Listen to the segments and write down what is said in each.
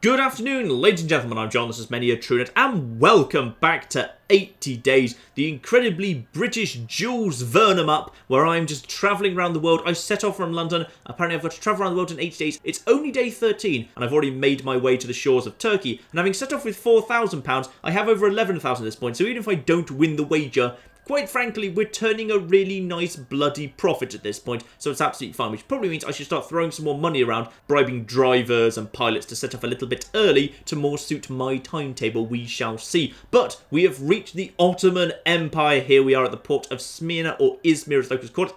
Good afternoon, ladies and gentlemen, I'm John, this is Many a TrueNet, and welcome back to 80 Days, the incredibly British Jules Verne up, where I'm just travelling around the world. I set off from London, apparently I've got to travel around the world in 80 days. It's only day 13, and I've already made my way to the shores of Turkey, and having set off with £4,000, I have over 11,000 at this point, so even if I don't win the wager, quite frankly, we're turning a really nice bloody profit at this point, so it's absolutely fine, which probably means I should start throwing some more money around, bribing drivers and pilots to set off a little bit early to more suit my timetable, we shall see. But we have reached the Ottoman Empire. Here we are at the port of Smyrna, or Izmir as locals call it.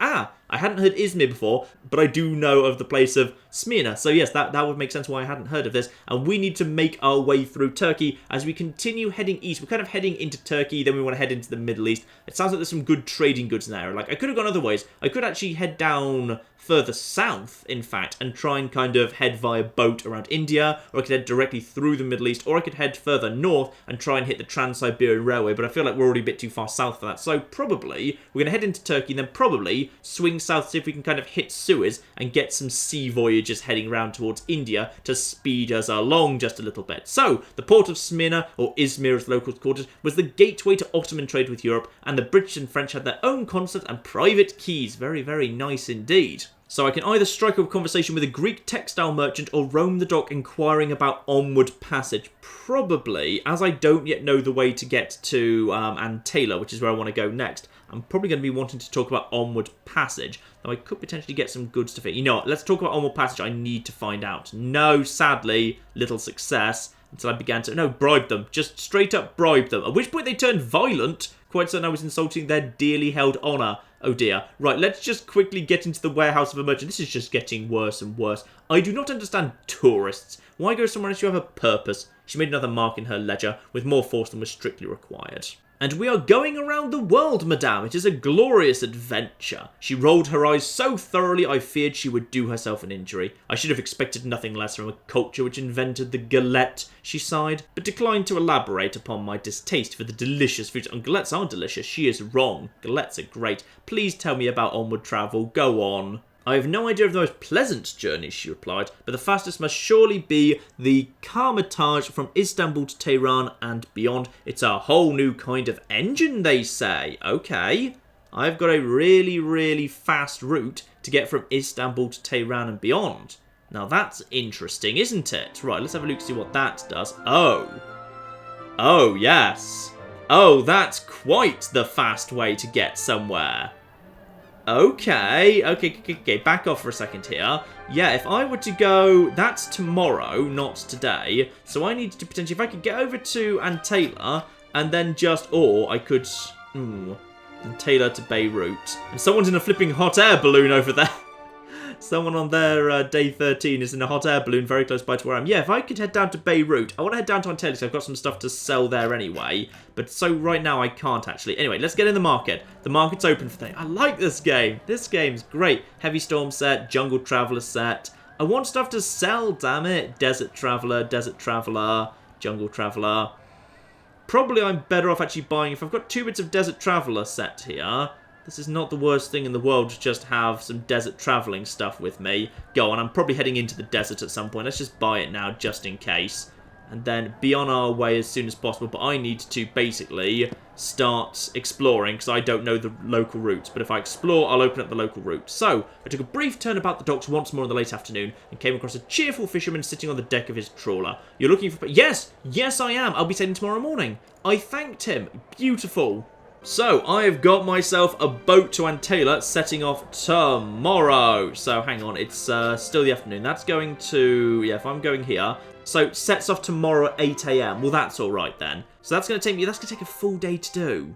I hadn't heard Izmir before, but I do know of the place of Smyrna. So yes, that would make sense why I hadn't heard of this. And we need to make our way through Turkey as we continue heading east. We're kind of heading into Turkey, then we want to head into the Middle East. It sounds like there's some good trading goods in there. Like, I could have gone other ways. I could actually head down further south, in fact, and try and kind of head via boat around India, or I could head directly through the Middle East, or I could head further north and try and hit the Trans-Siberian Railway, but I feel like we're already a bit too far south for that. So probably we're going to head into Turkey and then probably swing south, see if we can kind of hit Suez and get some sea voyages heading around towards India to speed us along just a little bit. So the port of Smyrna, or Izmir as locals called it, was the gateway to Ottoman trade with Europe, and the British and French had their own consulate and private keys. Very, very nice indeed. So I can either strike up a conversation with a Greek textile merchant or roam the dock inquiring about Onward Passage. Probably, as I don't yet know the way to get to Antalya, which is where I want to go next, I'm probably going to be wanting to talk about Onward Passage, though I could potentially get some goods to fit. You know what, let's talk about Onward Passage. I need to find out. No, sadly, little success until I began to... No, bribe them. Just straight up bribe them. At which point they turned violent. Quite certain I was insulting their dearly held honour. Oh dear. Right, let's just quickly get into the warehouse of a merchant. This is just getting worse and worse. I do not understand tourists. Why go somewhere unless you have a purpose? She made another mark in her ledger, with more force than was strictly required. And we are going around the world, madame. It is a glorious adventure. She rolled her eyes so thoroughly I feared she would do herself an injury. I should have expected nothing less from a culture which invented the galette, she sighed, but declined to elaborate upon my distaste for the delicious foods. And galettes are delicious. She is wrong. Galettes are great. Please tell me about onward travel. Go on. I have no idea of the most pleasant journeys, she replied, but the fastest must surely be the Karmatage from Istanbul to Tehran and beyond. It's a whole new kind of engine, they say. Okay. I've got a really, really fast route to get from Istanbul to Tehran and beyond. Now that's interesting, isn't it? Right, let's have a look to see what that does. Oh. Oh, yes. Oh, that's quite the fast way to get somewhere. Okay, back off for a second here. Yeah, if I were to go, that's tomorrow, not today. So I need to potentially, if I could get over to Antalya, and then just, or I could, Antalya to Beirut. And someone's in a flipping hot air balloon over there. Someone on their day 13 is in a hot air balloon very close by to where I am. Yeah, if I could head down to Beirut. I want to head down to Antalya because I've got some stuff to sell there anyway. But so right now I can't actually. Anyway, let's get in the market. The market's open for things. I like this game. This game's great. Heavy Storm set, Jungle Traveller set. I want stuff to sell, damn it. Desert Traveller, Jungle Traveller. Probably I'm better off actually buying, if I've got 2 bits of Desert Traveller set here. This is not the worst thing in the world to just have some desert travelling stuff with me. Go on, I'm probably heading into the desert at some point. Let's just buy it now, just in case. And then be on our way as soon as possible. But I need to basically start exploring, because I don't know the local routes. But if I explore, I'll open up the local route. So, I took a brief turn about the docks once more in the late afternoon, and came across a cheerful fisherman sitting on the deck of his trawler. You're looking for... Yes! Yes, I am! I'll be sailing tomorrow morning. I thanked him. Beautiful. So, I have got myself a boat to Antalya setting off tomorrow. So, hang on, it's still the afternoon. That's going to... Yeah, if I'm going here. So, sets off tomorrow at 8 AM. Well, that's alright then. So, that's going to take me... That's going to take a full day to do.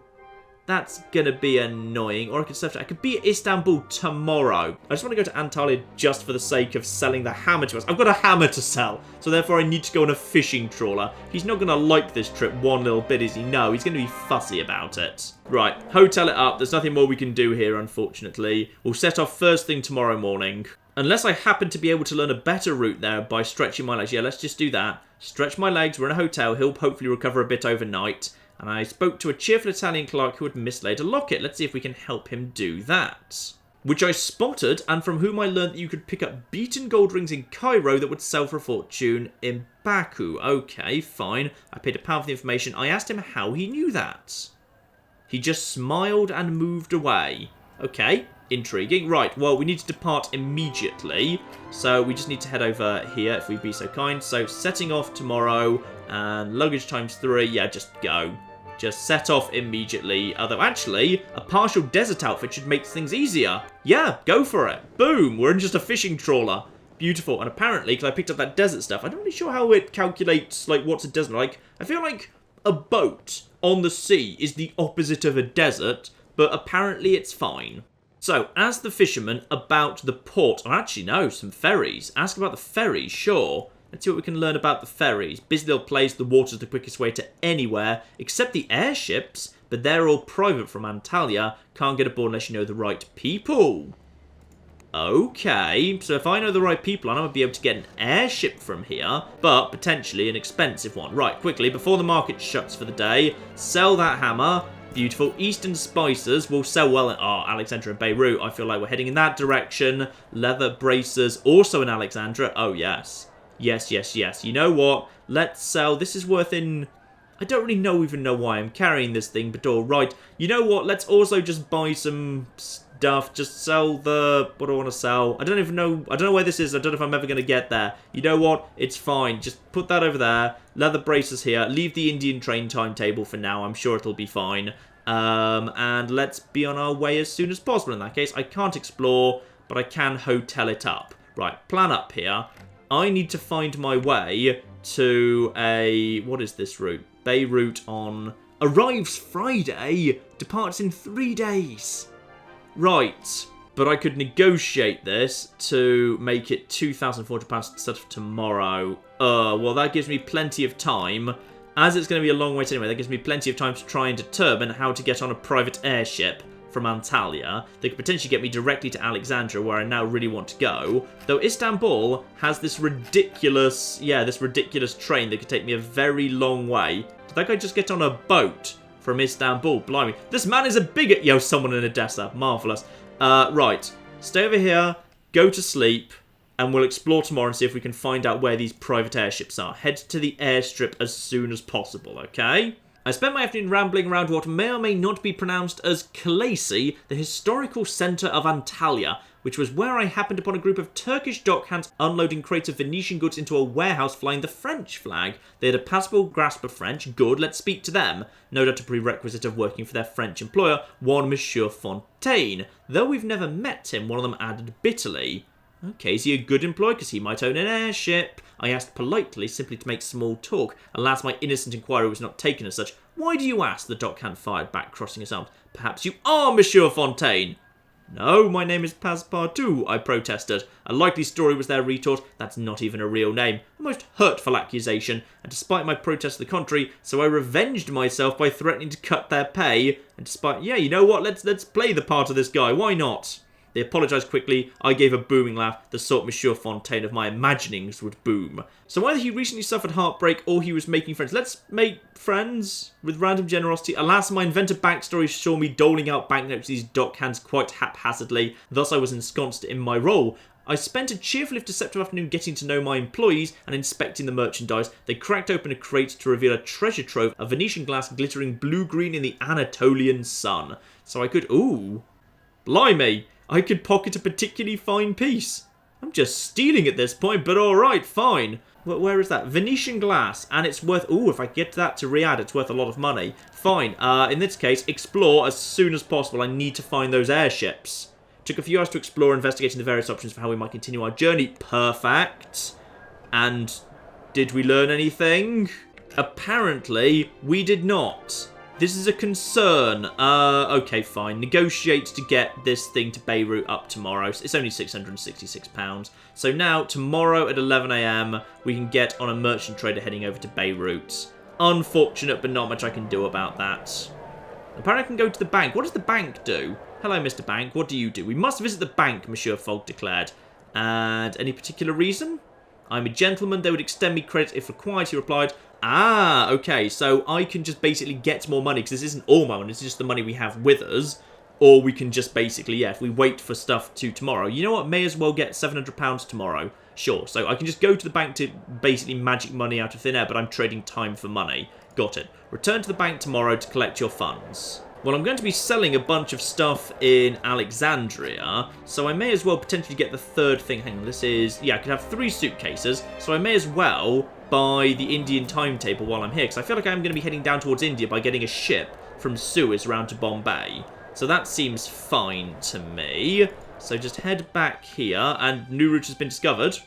That's going to be annoying. Or I could surf... I could be at Istanbul tomorrow. I just want to go to Antalya just for the sake of selling the hammer to us. I've got a hammer to sell. So therefore I need to go on a fishing trawler. He's not going to like this trip one little bit, is he? No, he's going to be fussy about it. Right, hotel it up. There's nothing more we can do here, unfortunately. We'll set off first thing tomorrow morning. Unless I happen to be able to learn a better route there by stretching my legs. Yeah, let's just do that. Stretch my legs. We're in a hotel. He'll hopefully recover a bit overnight. And I spoke to a cheerful Italian clerk who had mislaid a locket. Let's see if we can help him do that. which I spotted, and from whom I learned that you could pick up beaten gold rings in Cairo that would sell for a fortune in Baku. Okay, fine. I paid £1 for the information. I asked him how he knew that. He just smiled and moved away. Okay, intriguing. Right, well, we need to depart immediately. So we just need to head over here, if we'd be so kind. So setting off tomorrow, and luggage ×3. Yeah, just go. Just set off immediately. Although, actually, a partial desert outfit should make things easier. Yeah, go for it. Boom, we're in just a fishing trawler. Beautiful. And apparently, because I picked up that desert stuff, I'm not really sure how it calculates, like, what's a desert like. I feel like a boat on the sea is the opposite of a desert, but apparently it's fine. So, as the fisherman about the port, or actually no, some ferries. Ask about the ferries, sure. Let's see what we can learn about the ferries. Busy little place, the water's the quickest way to anywhere, except the airships, but they're all private from Antalya. Can't get aboard unless you know the right people. Okay, so if I know the right people, I'm going to be able to get an airship from here, but potentially an expensive one. Right, quickly, before the market shuts for the day, sell that hammer. Beautiful. Eastern spices will sell well in Alexandria and Beirut. I feel like we're heading in that direction. Leather bracers, also in Alexandria. Oh, yes. Yes, yes, yes. You know what? Let's sell. This is worth in... I don't really even know why I'm carrying this thing, but all right. You know what? Let's also just buy some stuff. Just sell the... What do I want to sell? I don't even know. I don't know where this is. I don't know if I'm ever going to get there. You know what? It's fine. Just put that over there. Leather braces here. Leave the Indian train timetable for now. I'm sure it'll be fine. And let's be on our way as soon as possible in that case. I can't explore, but I can hotel it up. Right, plan up here. I need to find my way to a... What is this route? Beirut on... Arrives Friday. Departs in 3 days. Right. But I could negotiate this to make it £2,400 instead of tomorrow. Well, that gives me plenty of time. As it's going to be a long wait anyway, that gives me plenty of time to try and determine how to get on a private airship from Antalya. They could potentially get me directly to Alexandria, where I now really want to go. Though Istanbul has this ridiculous, this ridiculous train that could take me a very long way. Did that guy just get on a boat from Istanbul? Blimey. This man is a bigot. Yo, someone in Odessa. Marvellous. Right. Stay over here. Go to sleep. And we'll explore tomorrow and see if we can find out where these private airships are. Head to the airstrip as soon as possible, okay? I spent my afternoon rambling around what may or may not be pronounced as Karachi, the historical centre of Antalya, which was where I happened upon a group of Turkish dockhands unloading crates of Venetian goods into a warehouse flying the French flag. They had a passable grasp of French. Good, let's speak to them. No doubt a prerequisite of working for their French employer, one Monsieur Fontaine. Though we've never met him, one of them added bitterly. Okay, is he a good employee? Because he might own an airship. I asked politely, simply to make small talk. Alas, my innocent inquiry was not taken as such. Why do you ask? The dockhand fired back, crossing his arms. Perhaps you are Monsieur Fontaine. No, my name is Passepartout, I protested. A likely story was their retort. That's not even a real name. A most hurtful accusation, and despite my protest to the contrary, so I revenged myself by threatening to cut their pay. And despite, you know what, let's play the part of this guy, why not? They apologised quickly. I gave a booming laugh, the sort Monsieur Fontaine of my imaginings would boom. So either he recently suffered heartbreak or he was making friends. Let's make friends with random generosity. Alas, my inventor backstory saw me doling out banknotes to these dockhands quite haphazardly. Thus I was ensconced in my role. I spent a cheerful if deceptive afternoon getting to know my employees and inspecting the merchandise. They cracked open a crate to reveal a treasure trove of Venetian glass glittering blue-green in the Anatolian sun. So I could... Ooh. Blimey. I could pocket a particularly fine piece. I'm just stealing at this point, but alright, fine. Where is that? Venetian glass, and it's worth... Ooh, if I get that to Riyadh, it's worth a lot of money. Fine. In this case, explore as soon as possible. I need to find those airships. Took a few hours to explore, investigating the various options for how we might continue our journey. Perfect. And did we learn anything? Apparently, we did not. This is a concern. Okay, fine. Negotiate to get this thing to Beirut up tomorrow. It's only £666. So now, tomorrow at 11 AM, we can get on a merchant trader heading over to Beirut. Unfortunate, but not much I can do about that. Apparently I can go to the bank. What does the bank do? Hello, Mr. Bank. What do you do? We must visit the bank, Monsieur Fogg declared. And any particular reason? I'm a gentleman. They would extend me credit if required, he replied. Ah, okay, so I can just basically get more money, because this isn't all my money, this is just the money we have with us. or we can just basically, yeah, if we wait for stuff to tomorrow, you know what, may as well get £700 tomorrow. Sure, so I can just go to the bank to basically magic money out of thin air, but I'm trading time for money. Got it. Return to the bank tomorrow to collect your funds. Well, I'm going to be selling a bunch of stuff in Alexandria, so I may as well potentially get the third thing. Hang on, this is... yeah, I could have 3 suitcases, so I may as well buy the Indian timetable while I'm here, because I feel like I'm going to be heading down towards India by getting a ship from Suez around to Bombay. So that seems fine to me. So just head back here, and new route has been discovered.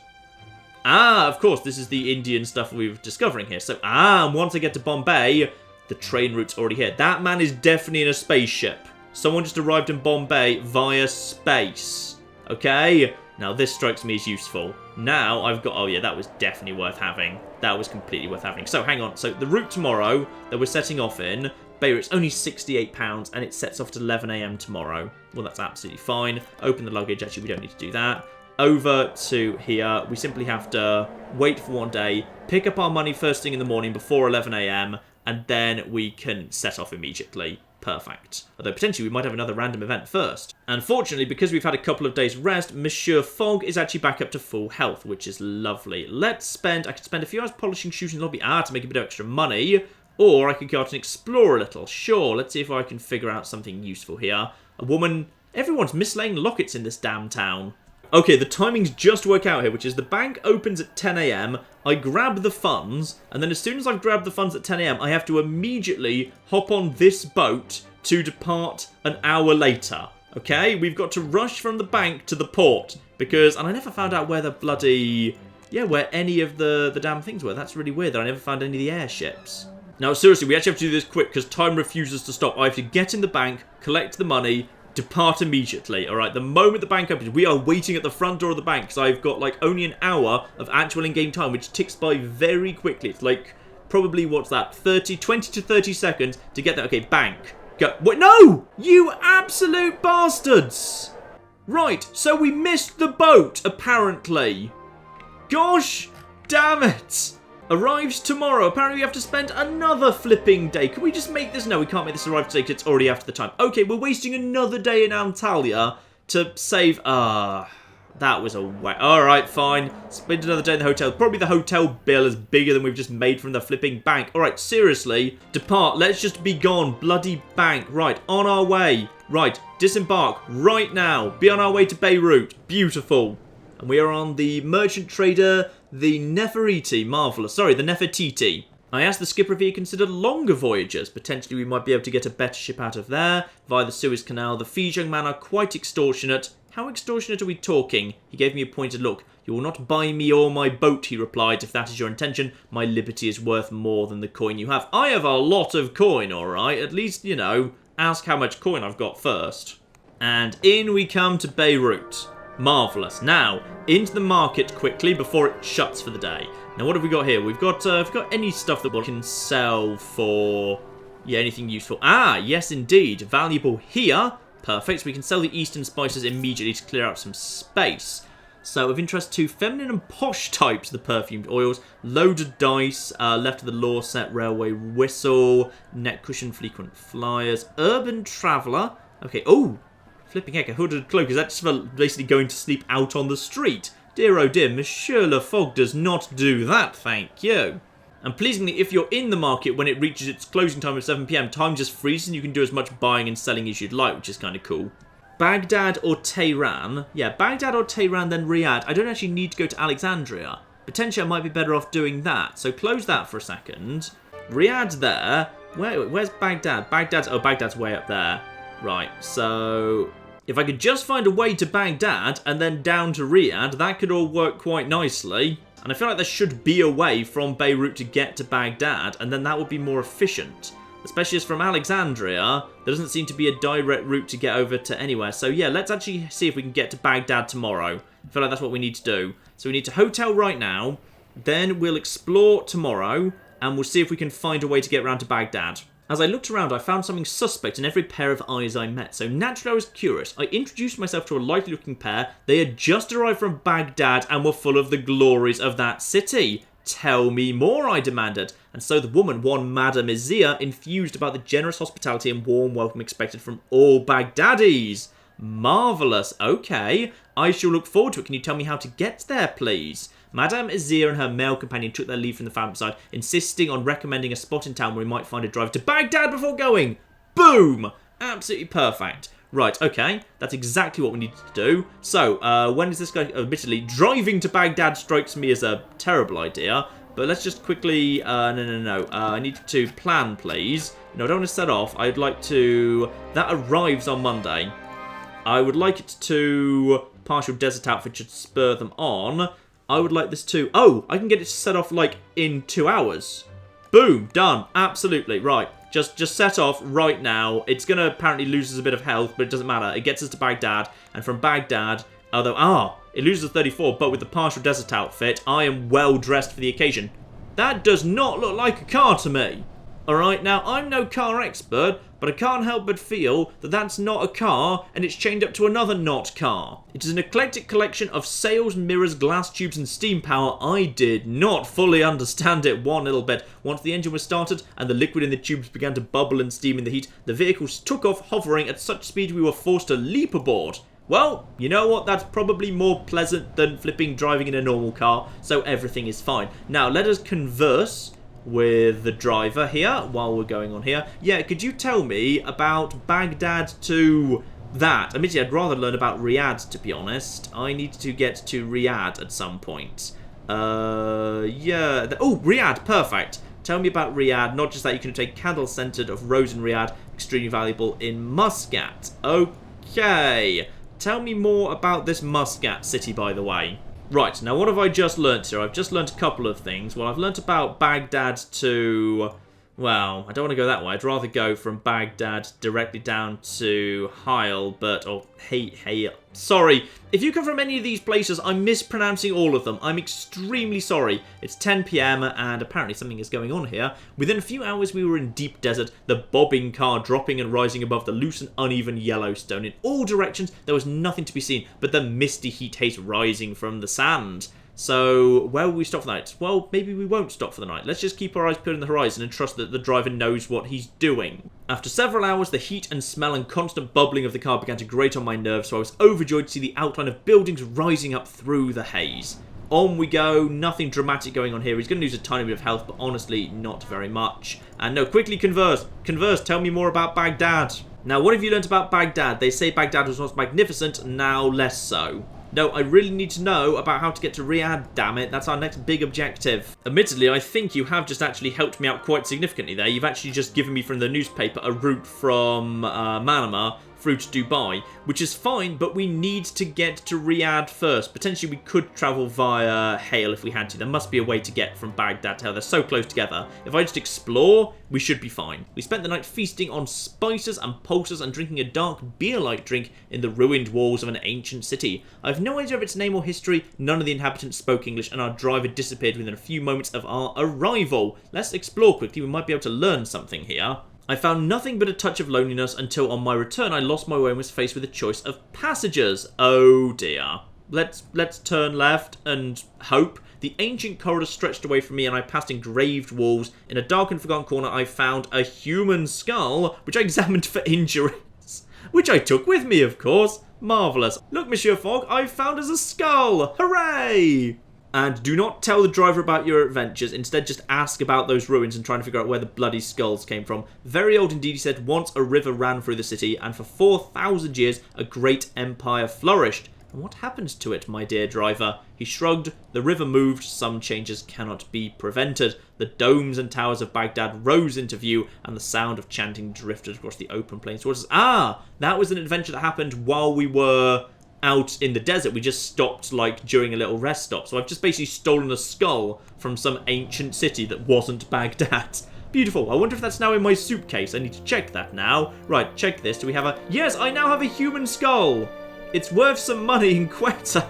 Ah, of course, this is the Indian stuff we were discovering here. So, and once I get to Bombay, the train route's already here. That man is definitely in a spaceship. Someone just arrived in Bombay via space. Okay? Now, this strikes me as useful. Now, I've got... oh, yeah, that was definitely worth having. That was completely worth having. So, hang on. So, the route tomorrow that we're setting off in... Beirut's only £68 and it sets off at 11 AM tomorrow. Well, that's absolutely fine. Open the luggage. Actually, we don't need to do that. Over to here. We simply have to wait for one day, pick up our money first thing in the morning before 11 AM, and then we can set off immediately. Perfect. Although potentially we might have another random event first. Unfortunately, because we've had a couple of days rest, Monsieur Fogg is actually back up to full health, which is lovely. Let's spend... I could spend a few hours polishing shoes in the lobby to make a bit of extra money. Or I could go out and explore a little. Sure, let's see if I can figure out something useful here. A woman... everyone's mislaying lockets in this damn town. Okay, the timings just work out here, which is the bank opens at 10 AM, I grab the funds, and then as soon as I've grabbed the funds at 10 AM, I have to immediately hop on this boat to depart an hour later. Okay, we've got to rush from the bank to the port, because... and I never found out where the bloody... yeah, where any of the damn things were. That's really weird that I never found any of the airships. Now, seriously, we actually have to do this quick, because time refuses to stop. I have to get in the bank, collect the money, depart immediately. Alright, the moment the bank opens, we are waiting at the front door of the bank, because I've got, like, only an hour of actual in-game time, which ticks by very quickly. It's, like, probably, what's that, 20 to 30 seconds to get there. Okay, bank. Go. What? No! You absolute bastards! Right, so we missed the boat, apparently. Gosh damn it! Arrives tomorrow. Apparently we have to spend another flipping day. Can we just make this? No, we can't make this arrive today because it's already after the time. Okay, we're wasting another day in Antalya to save... that was a whack. Alright, fine. Spend another day in the hotel. Probably the hotel bill is bigger than we've just made from the flipping bank. Alright, seriously. Depart. Let's just be gone. Bloody bank. Right, on our way. Right, disembark right now. Be on our way to Beirut. Beautiful. And we are on the merchant trader... the Nefertiti, marvellous. Sorry, the Nefertiti. I asked the skipper if he considered longer voyages. Potentially we might be able to get a better ship out of there via the Suez Canal. The fees, young man, are quite extortionate. How extortionate are we talking? He gave me a pointed look. You will not buy me or my boat, he replied. If that is your intention, my liberty is worth more than the coin you have. I have a lot of coin, alright. At least, you know, ask how much coin I've got first. And in we come to Beirut. Marvellous. Now, into the market quickly before it shuts for the day. Now, what have we got here? We've got any stuff that we can sell for... yeah, anything useful. Ah, yes, indeed. Valuable here. Perfect. So we can sell the Eastern spices immediately to clear out some space. So, of interest to feminine and posh types, the perfumed oils. Loaded dice. Left of the law set. Railway whistle. Neck cushion. Frequent flyers. Urban traveller. Okay. Oh! Flipping heck, a hooded cloak. Is that just for basically going to sleep out on the street? Dear oh dear, Monsieur Le Fogg does not do that, thank you. And pleasingly, if you're in the market when it reaches its closing time of 7 PM, time just freezes and you can do as much buying and selling as you'd like, which is kind of cool. Baghdad or Tehran? Yeah, Baghdad or Tehran, then Riyadh. I don't actually need to go to Alexandria. Potentially I might be better off doing that. So close that for a second. Riyadh's there. Where's Baghdad? Baghdad's way up there. Right, so... if I could just find a way to Baghdad and then down to Riyadh, that could all work quite nicely. And I feel like there should be a way from Beirut to get to Baghdad, and then that would be more efficient. Especially as from Alexandria, there doesn't seem to be a direct route to get over to anywhere. So yeah, let's actually see if we can get to Baghdad tomorrow. I feel like that's what we need to do. So we need to hotel right now, then we'll explore tomorrow, and we'll see if we can find a way to get around to Baghdad. As I looked around, I found something suspect in every pair of eyes I met, so naturally I was curious. I introduced myself to a likely-looking pair. They had just arrived from Baghdad and were full of the glories of that city. Tell me more, I demanded. And so the woman, one Madame Izmir, infused about the generous hospitality and warm welcome expected from all Baghdadis. Marvellous. Okay, I shall look forward to it. Can you tell me how to get there, please? Madame Izmir and her male companion took their leave from the family side, insisting on recommending a spot in town where we might find a drive to Baghdad before going. Boom! Absolutely perfect. Right, okay, that's exactly what we need to do. So, when is this guy, admittedly, driving to Baghdad strikes me as a terrible idea, but let's just quickly, no, I need to plan, please. No, I don't want to set off. I'd like to, that arrives on Monday. I would like it to, partial desert outfit should spur them on. I would like this to, oh, I can get it to set off, like, in 2 hours. Boom, done, absolutely, right. Just set off right now. It's going to apparently lose us a bit of health, but it doesn't matter. It gets us to Baghdad, and from Baghdad, although, it loses 34, but with the partial desert outfit, I am well dressed for the occasion. That does not look like a car to me. Alright, now, I'm no car expert, but I can't help but feel that that's not a car, and it's chained up to another not car. It is an eclectic collection of sails, mirrors, glass tubes, and steam power. I did not fully understand it one little bit. Once the engine was started, and the liquid in the tubes began to bubble and steam in the heat, the vehicles took off, hovering at such speed we were forced to leap aboard. Well, you know what? That's probably more pleasant than flipping driving in a normal car, so everything is fine. Now, let us converse with the driver here while we're going on here. Yeah, could you tell me about Baghdad to that? Admittedly, I'd rather learn about Riyadh, to be honest. I need to get to Riyadh at some point. Yeah. Oh, Riyadh, perfect. Tell me about Riyadh. Not just that, you can obtain candle scented of rose in Riyadh, extremely valuable in Muscat. Okay. Tell me more about this Muscat city, by the way. Right, now what have I just learnt here? I've just learnt a couple of things. Well, I've learnt about Baghdad to, well, I don't want to go that way. I'd rather go from Baghdad directly down to Hyle, but, oh, hey, sorry. If you come from any of these places, I'm mispronouncing all of them. I'm extremely sorry. It's 10 PM and apparently something is going on here. Within a few hours, we were in deep desert, the bobbing car dropping and rising above the loose and uneven Yellowstone. In all directions, there was nothing to be seen but the misty heat haze rising from the sand. So, where will we stop for the night? Well, maybe we won't stop for the night. Let's just keep our eyes peeled on the horizon and trust that the driver knows what he's doing. After several hours, the heat and smell and constant bubbling of the car began to grate on my nerves, so I was overjoyed to see the outline of buildings rising up through the haze. On we go, nothing dramatic going on here. He's going to lose a tiny bit of health, but honestly, not very much. And no, quickly converse, tell me more about Baghdad. Now, what have you learnt about Baghdad? They say Baghdad was once magnificent, now less so. No, I really need to know about how to get to Riyadh, damn it. That's our next big objective. Admittedly, I think you have just actually helped me out quite significantly there. You've actually just given me from the newspaper a route from Manama through to Dubai, which is fine, but we need to get to Riyadh first. Potentially we could travel via Hale if we had to. There must be a way to get from Baghdad to Hale. They're so close together. If I just explore, we should be fine. We spent the night feasting on spices and pulses and drinking a dark beer-like drink in the ruined walls of an ancient city. I have no idea of its name or history, none of the inhabitants spoke English, and our driver disappeared within a few moments of our arrival. Let's explore quickly, we might be able to learn something here. I found nothing but a touch of loneliness until on my return I lost my way and was faced with a choice of passengers. Oh dear. Let's turn left and hope. The ancient corridor stretched away from me and I passed engraved walls. In a dark and forgotten corner I found a human skull, which I examined for injuries. Which I took with me, of course. Marvellous. Look, Monsieur Fogg, I've found us a skull. Hooray! And do not tell the driver about your adventures. Instead, just ask about those ruins and try and figure out where the bloody skulls came from. Very old indeed, he said. Once a river ran through the city, and for 4,000 years, a great empire flourished. And what happened to it, my dear driver? He shrugged. The river moved. Some changes cannot be prevented. The domes and towers of Baghdad rose into view, and the sound of chanting drifted across the open plains towards us. Ah! That was an adventure that happened while we were out in the desert. We just stopped like during a little rest stop. So I've just basically stolen a skull from some ancient city that wasn't Baghdad. Beautiful. I wonder if that's now in my suitcase. I need to check that now. Right, check this. Do we have a... Yes, I now have a human skull. It's worth some money in Quetta.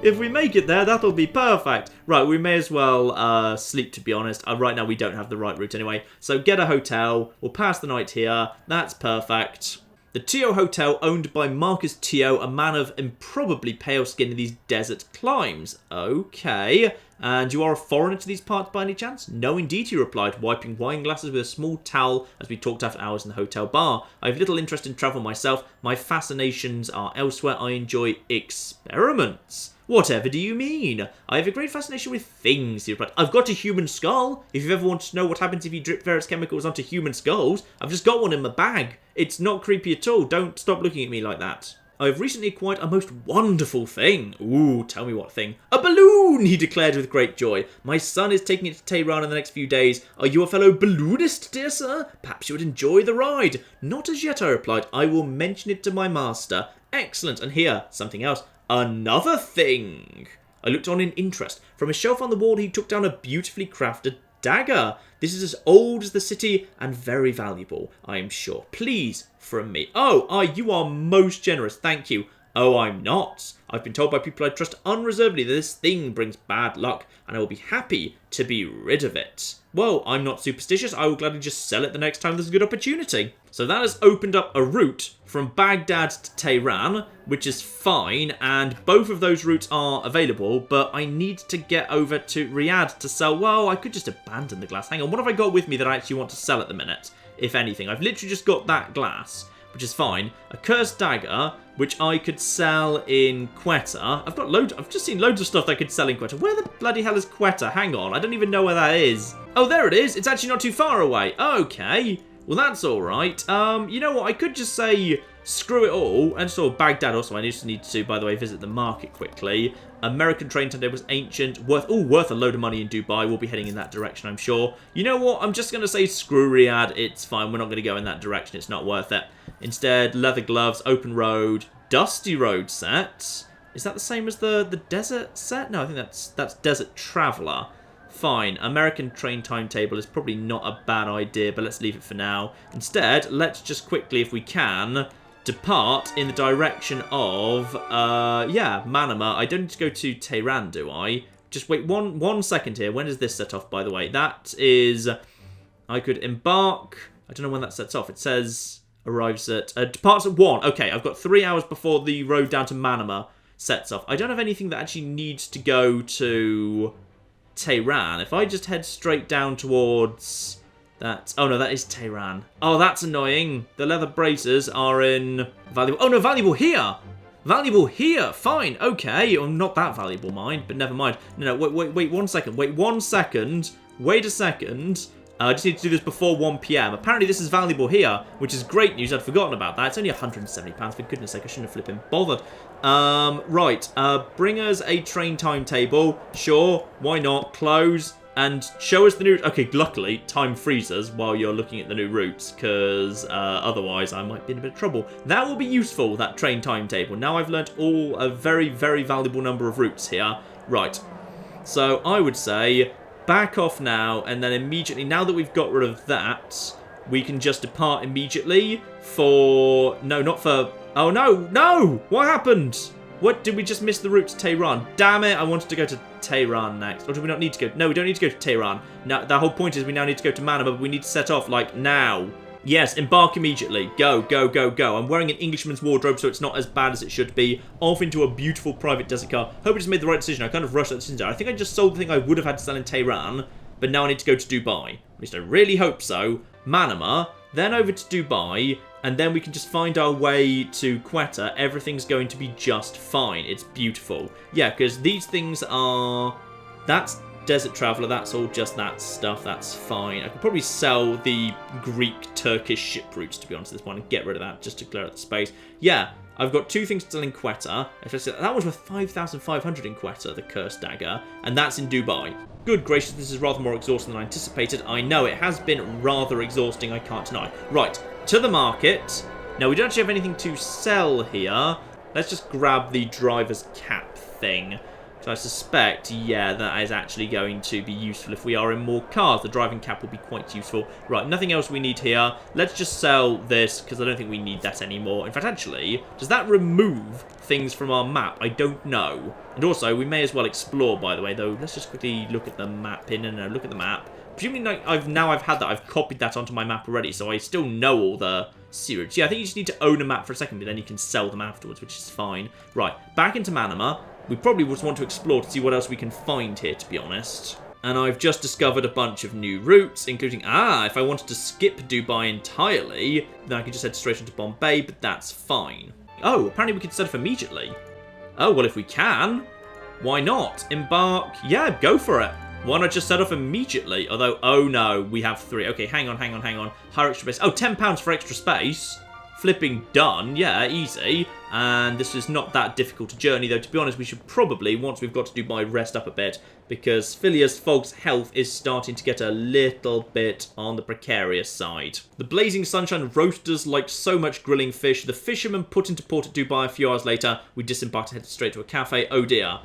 If we make it there, that'll be perfect. Right, we may as well sleep, to be honest. Right now we don't have the right route anyway. So get a hotel. We'll pass the night here. That's perfect. The Tio Hotel, owned by Marcus Tio, a man of improbably pale skin in these desert climes. Okay. And you are a foreigner to these parts by any chance? No, indeed, he replied, wiping wine glasses with a small towel as we talked after hours in the hotel bar. I have little interest in travel myself. My fascinations are elsewhere. I enjoy experiments. Whatever do you mean? I have a great fascination with things, he replied. I've got a human skull. If you ever want to know what happens if you drip various chemicals onto human skulls, I've just got one in my bag. It's not creepy at all. Don't stop looking at me like that. I've recently acquired a most wonderful thing. Ooh, tell me what thing. A balloon, he declared with great joy. My son is taking it to Tehran in the next few days. Are you a fellow balloonist, dear sir? Perhaps you would enjoy the ride. Not as yet, I replied. I will mention it to my master. Excellent. And here, something else. Another thing. I looked on in interest. From a shelf on the wall, he took down a beautifully crafted dagger. This is as old as the city and very valuable, I am sure. Please, from me. Oh, you are most generous. Thank you. Oh, I'm not. I've been told by people I trust unreservedly that this thing brings bad luck, and I will be happy to be rid of it. Well, I'm not superstitious. I will gladly just sell it the next time there's a good opportunity. So that has opened up a route from Baghdad to Tehran, which is fine, and both of those routes are available, but I need to get over to Riyadh to sell. Well, I could just abandon the glass. Hang on, what have I got with me that I actually want to sell at the minute, if anything? I've literally just got that glass, which is fine. A cursed dagger, which I could sell in Quetta. I've just seen loads of stuff that I could sell in Quetta. Where the bloody hell is Quetta? Hang on, I don't even know where that is. Oh, there it is. It's actually not too far away. Okay. Well, that's all right. You know what? I could just say screw it all. And so Baghdad also. I just need to, by the way, visit the market quickly. American train timetable was ancient. Worth a load of money in Dubai. We'll be heading in that direction, I'm sure. You know what? I'm just going to say screw Riyadh. It's fine. We're not going to go in that direction. It's not worth it. Instead, leather gloves, open road, dusty road set. Is that the same as the desert set? No, I think that's desert traveler. Fine, American train timetable is probably not a bad idea, but let's leave it for now. Instead, let's just quickly, if we can, depart in the direction of, Manama. I don't need to go to Tehran, do I? Just wait one second here. When is this set off, by the way? That is, I could embark. I don't know when that sets off. It says arrives at, departs at 1. Okay, I've got 3 hours before the road down to Manama sets off. I don't have anything that actually needs to go to Tehran. If I just head straight down towards that... Oh, no, that is Tehran. Oh, that's annoying. The leather braces are in... Valuable... Oh, no, valuable here. Valuable here. Fine. Okay. Well, not that valuable, mind, but never mind. No, wait 1 second. Wait 1 second. Wait a second. I just need to do this before 1 PM. Apparently this is valuable here, which is great news. I'd forgotten about that. It's only £170. For goodness sake, I shouldn't have flipping bothered. Right. Bring us a train timetable. Sure. Why not? Close. And show us the new... Okay, luckily, time freezes while you're looking at the new routes, because otherwise I might be in a bit of trouble. That will be useful, that train timetable. Now I've learnt a very, very valuable number of routes here. Right. So I would say... back off now, and then immediately, now that we've got rid of that, we can just depart immediately for... No, not for... Oh, no! What happened? What, did we just miss the route to Tehran? Damn it, I wanted to go to Tehran next. Or do we not need to go? No, we don't need to go to Tehran. Now, the whole point is we now need to go to Manama, but we need to set off, like, now. Yes, embark immediately. Go, go, go, go. I'm wearing an Englishman's wardrobe, so it's not as bad as it should be. Off into a beautiful private desert car. Hope I just made the right decision. I kind of rushed that decision. I think I just sold the thing I would have had to sell in Tehran, but now I need to go to Dubai. At least I really hope so. Manama, then over to Dubai, and then we can just find our way to Quetta. Everything's going to be just fine. It's beautiful. Yeah, because these things are... That's Desert Traveller, that's all just that stuff, that's fine. I could probably sell the Greek-Turkish ship routes, to be honest, at this point, and get rid of that, just to clear out the space. Yeah, I've got 2 things to sell in Quetta. That was worth 5,500 in Quetta, the Cursed Dagger, and that's in Dubai. Good gracious, this is rather more exhausting than I anticipated. I know, it has been rather exhausting, I can't deny. Right, to the market. Now, we don't actually have anything to sell here. Let's just grab the driver's cap thing. So I suspect, yeah, that is actually going to be useful if we are in more cars. The driving cap will be quite useful. Right, nothing else we need here. Let's just sell this, because I don't think we need that anymore. In fact, actually, does that remove things from our map? I don't know. And also, we may as well explore, by the way, though. Let's just quickly look at the map. No, look at the map. Presumably, I've had that. I've copied that onto my map already, so I still know all the series. Yeah, I think you just need to own a map for a second, but then you can sell them afterwards, which is fine. Right, back into Manama. We probably just want to explore to see what else we can find here, to be honest. And I've just discovered a bunch of new routes, including, if I wanted to skip Dubai entirely, then I could just head straight into Bombay, but that's fine. Oh, apparently we could set off immediately. Oh, well, if we can, why not? Embark. Yeah, go for it. Why not just set off immediately? Although, oh no, we have 3. Okay, hang on. Higher extra space. Oh, £10 for extra space. Flipping done. Yeah, easy. And this is not that difficult a journey, though. To be honest, we should probably, once we've got to Dubai, rest up a bit, because Phileas Fogg's health is starting to get a little bit on the precarious side. The blazing sunshine roasted us like so much grilling fish. The fishermen put into port at Dubai a few hours later. We disembarked and headed straight to a cafe. Oh dear.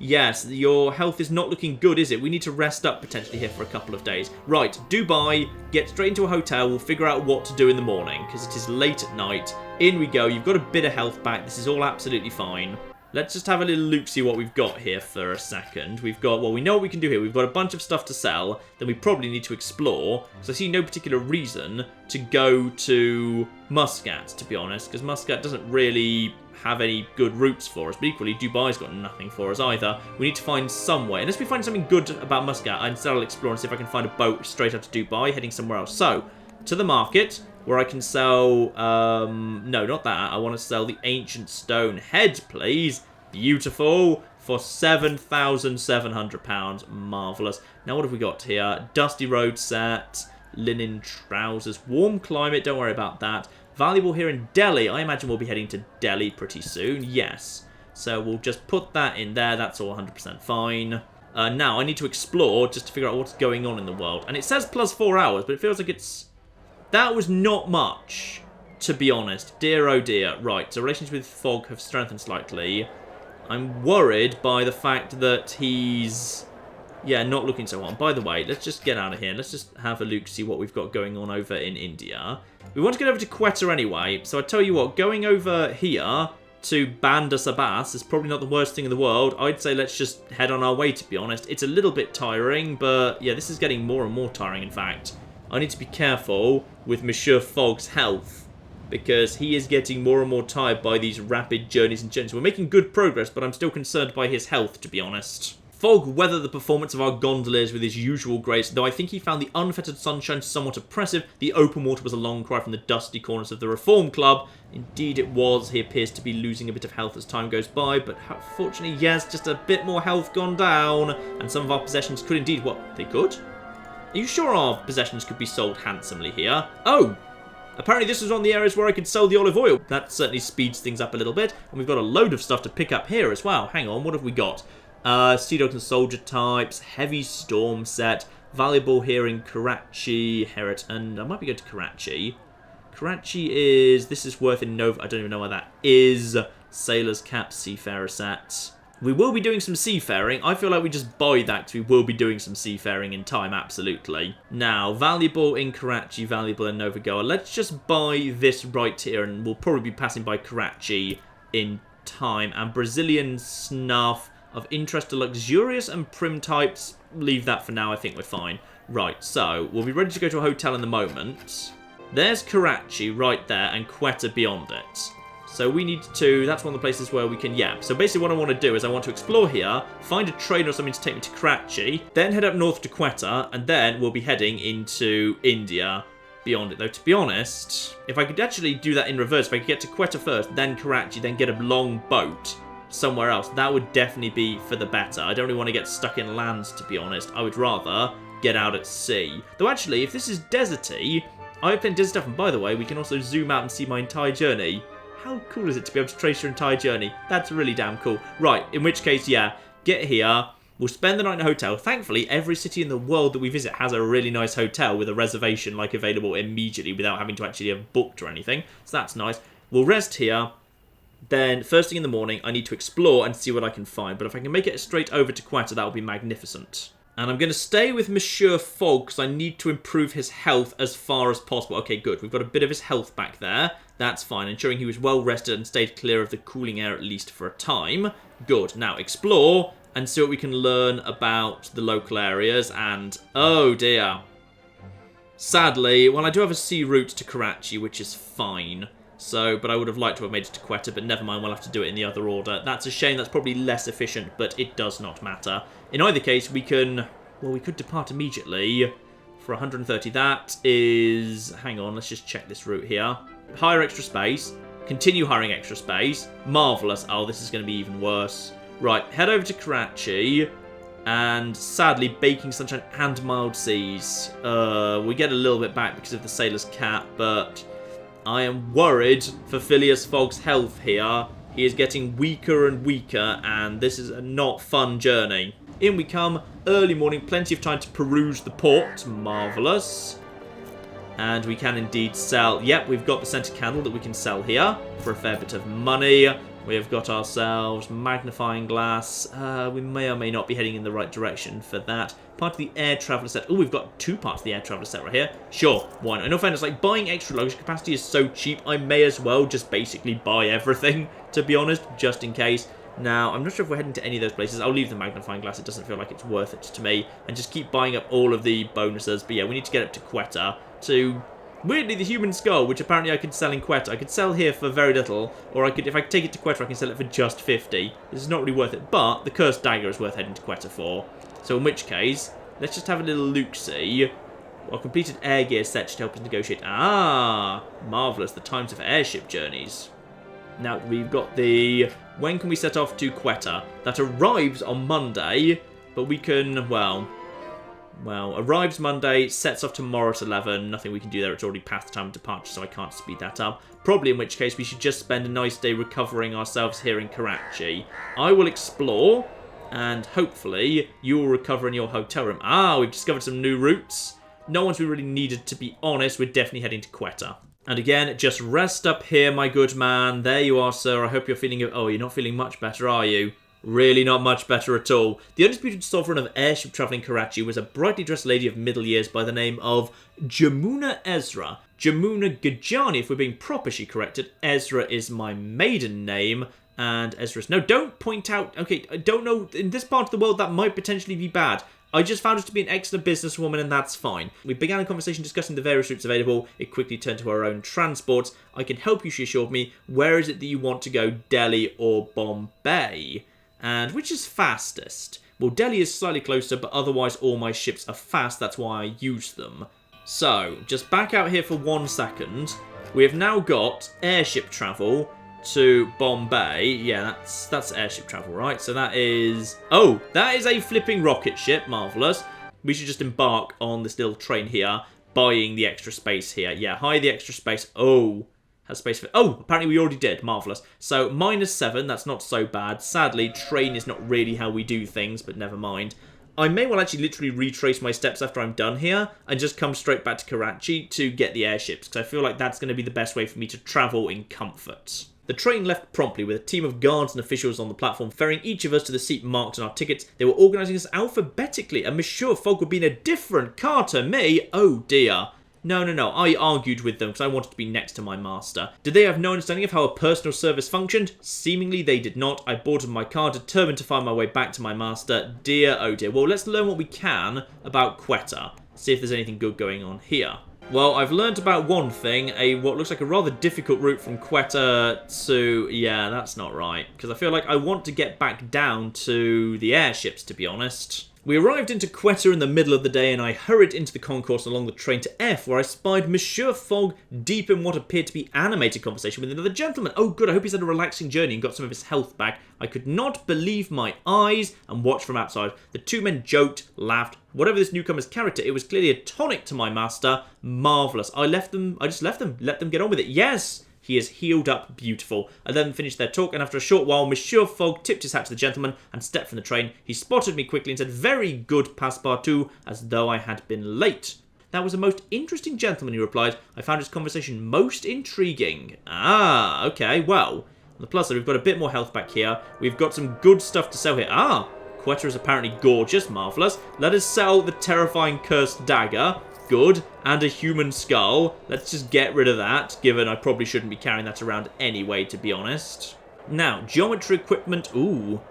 Yes, your health is not looking good, is it? We need to rest up potentially here for a couple of days. Right, Dubai, get straight into a hotel. We'll figure out what to do in the morning, because it is late at night. In we go. You've got a bit of health back. This is all absolutely fine. Let's just have a little look, see what we've got here for a second. We've got, well, we know what we can do here. We've got a bunch of stuff to sell. Then we probably need to explore. So I see no particular reason to go to Muscat, to be honest, because Muscat doesn't really have any good routes for us. But equally, Dubai's got nothing for us either. We need to find some way. Unless we find something good about Muscat, instead I'll explore and see if I can find a boat straight up to Dubai, heading somewhere else. So, to the market, where I can sell, no, not that. I want to sell the ancient stone head, please. Beautiful. For £7,700. Marvellous. Now, what have we got here? Dusty road set, linen trousers, warm climate, don't worry about that. Valuable here in Delhi. I imagine we'll be heading to Delhi pretty soon. Yes. So we'll just put that in there. That's all 100% fine. Now, I need to explore just to figure out what's going on in the world. And it says plus 4 hours, but it feels like it's... That was not much, to be honest. Dear, oh dear. Right, so relations with Fogg have strengthened slightly. I'm worried by the fact that he's... Yeah, not looking so hot. By the way, let's just get out of here. Let's just have a look, see what we've got going on over in India. We want to get over to Quetta anyway, so I tell you what, going over here to Bandar Abbas is probably not the worst thing in the world. I'd say let's just head on our way, to be honest. It's a little bit tiring, but yeah, this is getting more and more tiring, in fact. I need to be careful with Monsieur Fogg's health, because he is getting more and more tired by these rapid journeys and journeys. We're making good progress, but I'm still concerned by his health, to be honest. Fogg weathered the performance of our gondoliers with his usual grace, though I think he found the unfettered sunshine somewhat oppressive. The open water was a long cry from the dusty corners of the Reform Club. Indeed it was. He appears to be losing a bit of health as time goes by, but fortunately, yes, just a bit more health gone down. And some of our possessions could indeed... What? They could? Are you sure our possessions could be sold handsomely here? Oh! Apparently this was one of the areas where I could sell the olive oil. That certainly speeds things up a little bit. And we've got a load of stuff to pick up here as well. Hang on, what have we got? Sea Dogs and Soldier types, Heavy Storm set, valuable here in Karachi, and I might be going to Karachi. Karachi is, this is worth in Nova, I don't even know where that is. Sailor's Cap, Seafarer set. We will be doing some seafaring. I feel like we just buy that because we will be doing some seafaring in time, absolutely. Now, valuable in Karachi, valuable in Nova Goa. Let's just buy this right here and we'll probably be passing by Karachi in time. And Brazilian snuff. Of interest to luxurious and prim types, leave that for now, I think we're fine. Right, so, we'll be ready to go to a hotel in the moment. There's Karachi right there, and Quetta beyond it. So we need to, that's one of the places where we can, yeah. So basically what I want to do is I want to explore here, find a train or something to take me to Karachi, then head up north to Quetta, and then we'll be heading into India beyond it. Though, to be honest, if I could actually do that in reverse, if I could get to Quetta first, then Karachi, then get a long boat somewhere else, that would definitely be for the better. I don't really want to get stuck in land, to be honest. I would rather get out at sea. Though actually, if this is deserty, I've played desert stuff, and by the way, we can also zoom out and see my entire journey. How cool is it to be able to trace your entire journey? That's really damn cool. Right, in which case, yeah, get here. We'll spend the night in a hotel. Thankfully, every city in the world that we visit has a really nice hotel with a reservation like available immediately without having to actually have booked or anything. So that's nice. We'll rest here. then first thing in the morning, I need to explore and see what I can find. But if I can make it straight over to Quetta, that would be magnificent. And I'm going to stay with Monsieur Fogg because I need to improve his health as far as possible. Okay, good. We've got a bit of his health back there. That's fine. Ensuring he was well rested and stayed clear of the cooling air at least for a time. Good. Now, explore and see what we can learn about the local areas. And, oh dear. Sadly, well, I do have a sea route to Karachi, which is fine. So, but I would have liked to have made it to Quetta, but never mind, we'll have to do it in the other order. That's a shame, that's probably less efficient, but it does not matter. In either case, we can, well, we could depart immediately for 130. That is, hang on, let's just check this route here. Hire extra space, continue hiring extra space. Marvellous. Oh, this is going to be even worse. Right, head over to Karachi, and sadly, baking sunshine and mild seas. We get a little bit back because of the sailor's cap, but I am worried for Phileas Fogg's health here. He is getting weaker and weaker, and this is a not fun journey. In we come, early morning, plenty of time to peruse the port. Marvellous. And we can indeed sell. Yep, we've got the scented candle that we can sell here for a fair bit of money. We have got ourselves magnifying glass. We may or may not be heading in the right direction for that. Part of the air traveller set. Oh, we've got 2 parts of the air traveller set right here. Sure, why not? In all fairness, like, buying extra luggage capacity is so cheap, I may as well just basically buy everything, to be honest, just in case. Now, I'm not sure if we're heading to any of those places. I'll leave the magnifying glass. It doesn't feel like it's worth it to me. And just keep buying up all of the bonuses. But yeah, we need to get up to Quetta to, weirdly, the human skull, which apparently I could sell in Quetta. I could sell here for very little, or I could, if I take it to Quetta, I can sell it for just 50. This is not really worth it, but the cursed dagger is worth heading to Quetta for. So in which case, let's just have a little look-see. Our completed air gear set should help us negotiate. Ah, marvellous, the times of airship journeys. Now, we've got the, when can we set off to Quetta? That arrives on Monday, but we can, well, arrives Monday, sets off tomorrow at 11. Nothing we can do there. It's already past the time of departure, so I can't speed that up. Probably in which case we should just spend a nice day recovering ourselves here in Karachi. I will explore, and hopefully you will recover in your hotel room. Ah, we've discovered some new routes. No one's really needed, to be honest. We're definitely heading to Quetta. And again, just rest up here, my good man. There you are, sir. I hope you're feeling... Oh, you're not feeling much better, are you? Really not much better at all. The undisputed sovereign of airship travelling Karachi was a brightly dressed lady of middle years by the name of Jamuna Ezra. Jamuna Gajani, if we're being proper, she corrected. Ezra is my maiden name. And Ezra's... No, don't point out... Okay, I don't know. In this part of the world, that might potentially be bad. I just found her to be an excellent businesswoman, and that's fine. We began a conversation discussing the various routes available. It quickly turned to our own transports. I can help you, she assured me. Where is it that you want to go, Delhi or Bombay? And which is fastest? Well, Delhi is slightly closer, but otherwise all my ships are fast. That's why I use them. So, just back out here for 1 second. We have now got airship travel to Bombay. Yeah, that's airship travel, right? So that is... Oh, that is a flipping rocket ship. Marvellous. We should just embark on this little train here, buying the extra space here. Yeah, hire the extra space. Oh, has space for... Oh, apparently we already did. Marvellous. So, -7, that's not so bad. Sadly, train is not really how we do things, but never mind. I may well actually literally retrace my steps after I'm done here and just come straight back to Karachi to get the airships, because I feel like that's going to be the best way for me to travel in comfort. The train left promptly with a team of guards and officials on the platform, ferrying each of us to the seat marked on our tickets. They were organising us alphabetically, and Monsieur Fogg would be in a different car to me. Oh dear. No. I argued with them because I wanted to be next to my master. Did they have no understanding of how a personal service functioned? Seemingly they did not. I boarded my car, determined to find my way back to my master. Dear, oh dear. Well, let's learn what we can about Quetta. See if there's anything good going on here. Well, I've learned about one thing, what looks like a rather difficult route from Quetta to... Yeah, that's not right, because I feel like I want to get back down to the airships, to be honest. We arrived into Quetta in the middle of the day, and I hurried into the concourse along the train to F, where I spied Monsieur Fogg deep in what appeared to be animated conversation with another gentleman. Oh good, I hope he's had a relaxing journey and got some of his health back. I could not believe my eyes and watched from outside. The two men joked, laughed. Whatever this newcomer's character, it was clearly a tonic to my master. Marvellous. I just left them. Let them get on with it. Yes! He is healed up beautiful. I let them finish their talk, and after a short while, Monsieur Fogg tipped his hat to the gentleman and stepped from the train. He spotted me quickly and said, "Very good, Passepartout," as though I had been late. "That was a most interesting gentleman," he replied. "I found his conversation most intriguing." Ah, okay, well, On the plus side, we've got a bit more health back here. We've got some good stuff to sell here. Quetta is apparently gorgeous. Marvellous. Let us sell the terrifying cursed dagger. Good. And a human skull. Let's just get rid of that, given I probably shouldn't be carrying that around anyway, to be honest. Now, geometry equipment. Ooh.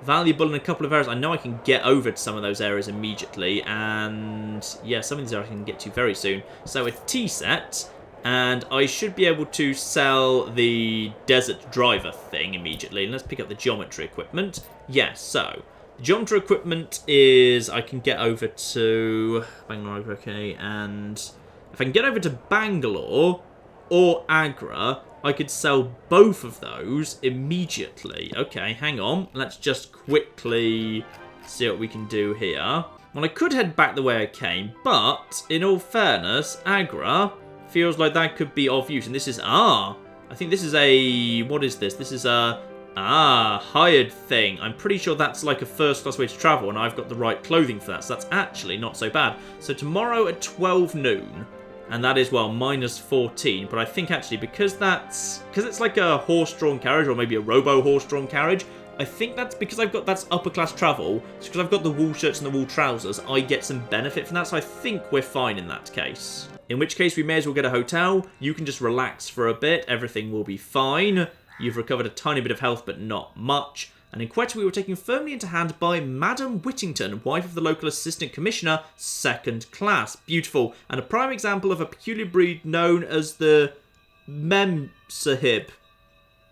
Valuable in a couple of areas. I know I can get over to some of those areas immediately. And yeah, some of these areas I can get to very soon. So a tea set. And I should be able to sell the desert driver thing immediately. And let's pick up the geometry equipment. Yes, so the geometry equipment is I can get over to Bangalore, okay, and if I can get over to Bangalore or Agra, I could sell both of those immediately. Okay, hang on. Let's just quickly see what we can do here. Well, I could head back the way I came, but in all fairness, Agra feels like that could be of use. And this is, I think this is a, what is this? This is a, hired thing. I'm pretty sure that's like a first class way to travel, and I've got the right clothing for that, so that's actually not so bad. So tomorrow at 12 noon, and that is, well, minus 14, but I think actually because it's like a horse-drawn carriage, or maybe a robo-horse-drawn carriage, I think that's because I've got, that's upper class travel, so because I've got the wool shirts and the wool trousers, I get some benefit from that, so I think we're fine in that case. In which case, we may as well get a hotel. You can just relax for a bit. Everything will be fine. You've recovered a tiny bit of health, but not much. And in Quetta, we were taken firmly into hand by Madam Whittington, wife of the local assistant commissioner, second class. Beautiful. And a prime example of a peculiar breed known as the Mem Sahib.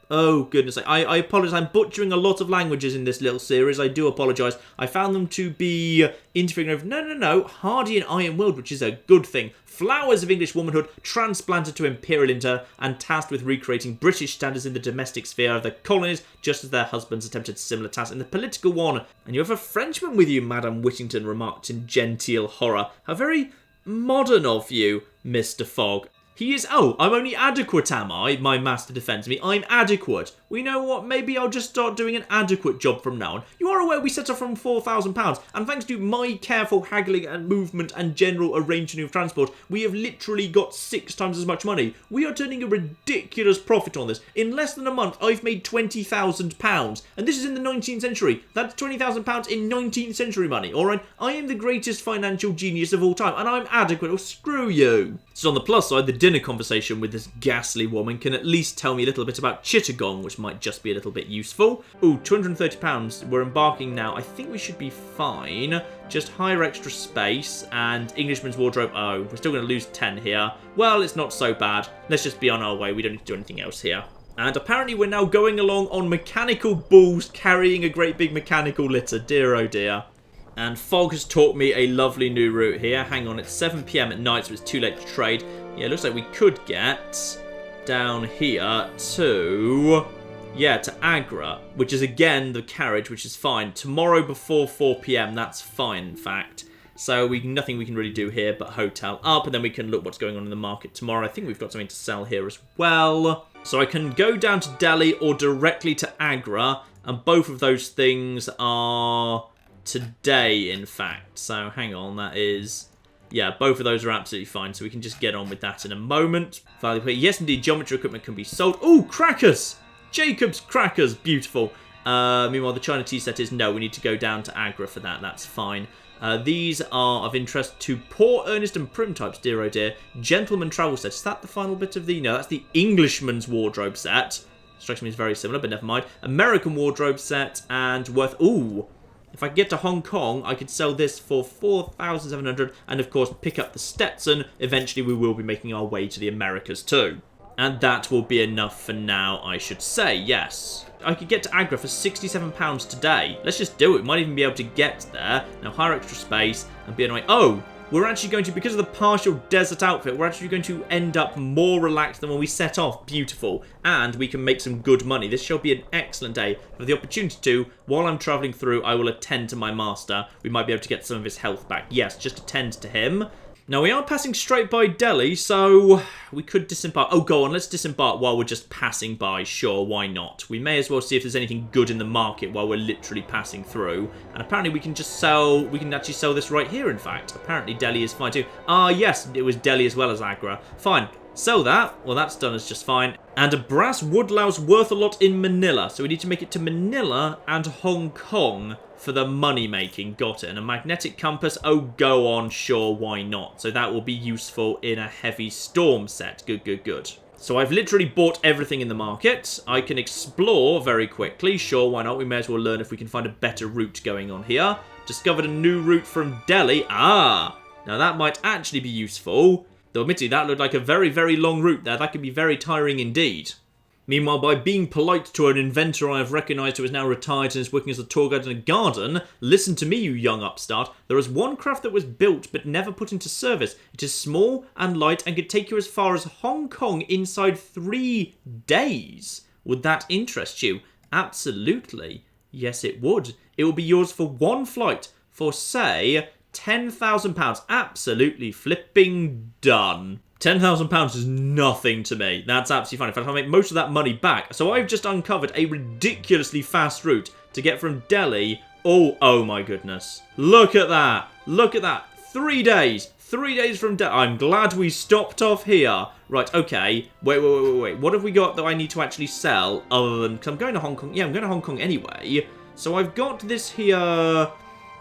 Oh, goodness. I apologise. I'm butchering a lot of languages in this little series. I do apologise. I found them to be interfering with, no, hardy and iron-willed, which is a good thing. Flowers of English womanhood transplanted to Imperial Inter and tasked with recreating British standards in the domestic sphere of the colonies, just as their husbands attempted similar tasks in the political one. And you have a Frenchman with you, Madame Whittington remarked in genteel horror. How very modern of you, Mr. Fogg. He is, I'm only adequate, am I? My master defends me. I'm adequate. Well, you know what? Maybe I'll just start doing an adequate job from now on. You are aware we set off from £4,000, and thanks to my careful haggling and movement and general arranging of transport, we have literally got 6 times as much money. We are turning a ridiculous profit on this. In less than a month, I've made £20,000, and this is in the 19th century. That's £20,000 in 19th century money, alright? I am the greatest financial genius of all time, and I'm adequate. Oh, screw you. So on the plus side, the dinner conversation with this ghastly woman can at least tell me a little bit about Chittagong, which might just be a little bit useful. Ooh, £230. We're embarking now. I think we should be fine. Just hire extra space and Englishman's wardrobe. Oh, we're still going to lose 10 here. Well, it's not so bad. Let's just be on our way. We don't need to do anything else here. And apparently we're now going along on mechanical bulls carrying a great big mechanical litter. Dear oh dear. And Fogg has taught me a lovely new route here. Hang on, it's 7 PM at night, so it's too late to trade. Yeah, it looks like we could get down here to Agra, which is again the carriage, which is fine. Tomorrow before 4 PM, that's fine, in fact. So nothing we can really do here but hotel up, and then we can look what's going on in the market tomorrow. I think we've got something to sell here as well. So I can go down to Delhi or directly to Agra, and both of those things are today, in fact. So hang on, that is, yeah, both of those are absolutely fine, so we can just get on with that in a moment. Yes, indeed, geometry equipment can be sold. Oh, crackers! Jacob's crackers, beautiful. Meanwhile, the China tea set is no, we need to go down to Agra for that, that's fine. These are of interest to poor, earnest and prim types, dear oh dear. Gentleman travel set, is that the final bit of the, no, that's the Englishman's wardrobe set. Strikes me as very similar, but never mind. American wardrobe set, and worth, ooh, if I get to Hong Kong, I could sell this for 4,700 and, of course, pick up the Stetson. Eventually, we will be making our way to the Americas too. And that will be enough for now, I should say, yes. I could get to Agra for £67 today. Let's just do it. We might even be able to get there. Now, hire extra space and be annoying. Oh, we're actually going to, because of the partial desert outfit, we're actually going to end up more relaxed than when we set off. Beautiful. And we can make some good money. This shall be an excellent day. For the opportunity to, while I'm travelling through, I will attend to my master. We might be able to get some of his health back. Yes, just attend to him. Now, we are passing straight by Delhi, so we could disembark. Oh, go on, let's disembark while we're just passing by. Sure, why not? We may as well see if there's anything good in the market while we're literally passing through. And apparently we can just sell, we can actually sell this right here, in fact. Apparently Delhi is fine too. Ah, yes, it was Delhi as well as Agra. Fine. Sell that. Well, that's done as just fine. And a brass woodlouse worth a lot in Manila. So we need to make it to Manila and Hong Kong for the money making. Got it. And a magnetic compass. Oh, go on. Sure, why not? So that will be useful in a heavy storm set. Good, good, good. So I've literally bought everything in the market. I can explore very quickly. Sure, why not? We may as well learn if we can find a better route going on here. Discovered a new route from Delhi. Ah, now that might actually be useful. Though admittedly, that looked like a very, very long route there. That could be very tiring indeed. Meanwhile, by being polite to an inventor I have recognised who is now retired and is working as a tour guide in a garden, listen to me, you young upstart, there is one craft that was built but never put into service. It is small and light and could take you as far as Hong Kong inside 3 days. Would that interest you? Absolutely. Yes, it would. It will be yours for one flight for, say, £10,000. Absolutely flipping done. £10,000 is nothing to me. That's absolutely fine. In fact, I'll make most of that money back. So I've just uncovered a ridiculously fast route to get from Delhi. Oh my goodness. Look at that. Look at that. 3 days. 3 days from Delhi. I'm glad we stopped off here. Right, okay. Wait. What have we got that I need to actually sell other than... Because I'm going to Hong Kong. Yeah, I'm going to Hong Kong anyway. So I've got this here...